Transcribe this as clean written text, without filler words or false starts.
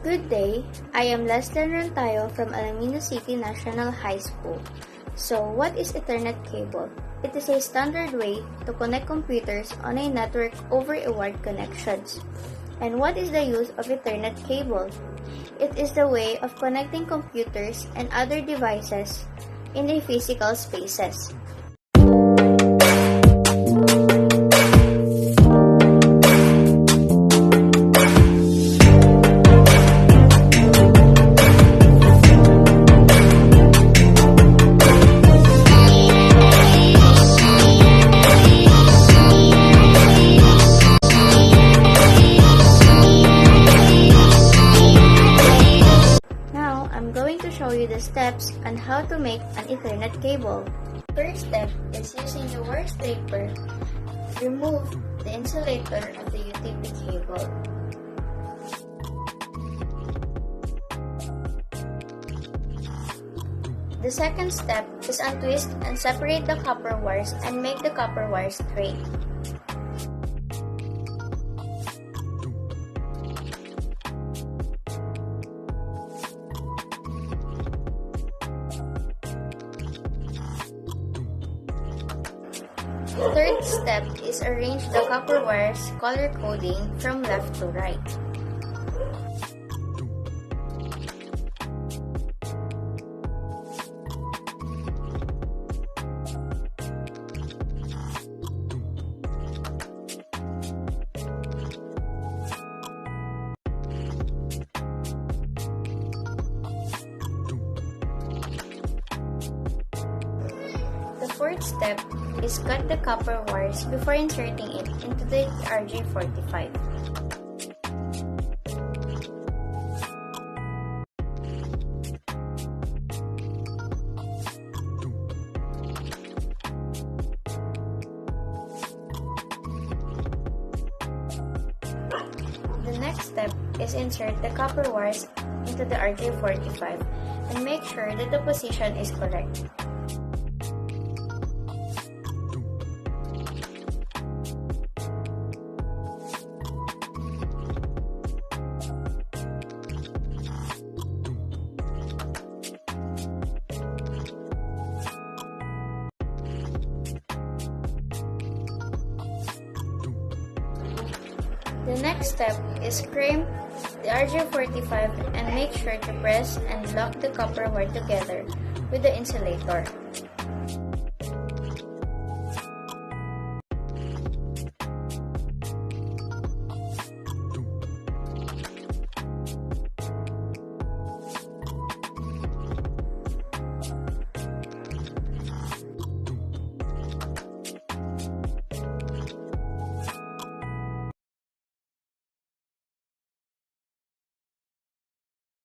Good day, I am Lesley and Rantayo from Alamino City National High School. So, what is Ethernet cable? It is a standard way to connect computers on a network over a wired connections. And what is the use of Ethernet cable? It is the way of connecting computers and other devices in a physical spaces. I'm going to show you the steps on how to make an Ethernet cable. First step is using the wire scraper. Remove the insulator of the UTP cable. The second step is untwist and separate the copper wires and make the copper wires straight. The third step is arrange the copper wires color coding from left to right. The fourth step is cut the copper wires before inserting it into the RJ45. The next step is insert the copper wires into the RJ45 and make sure that the position is correct. The next step is crimp the RJ45 and make sure to press and lock the copper wire together with the insulator.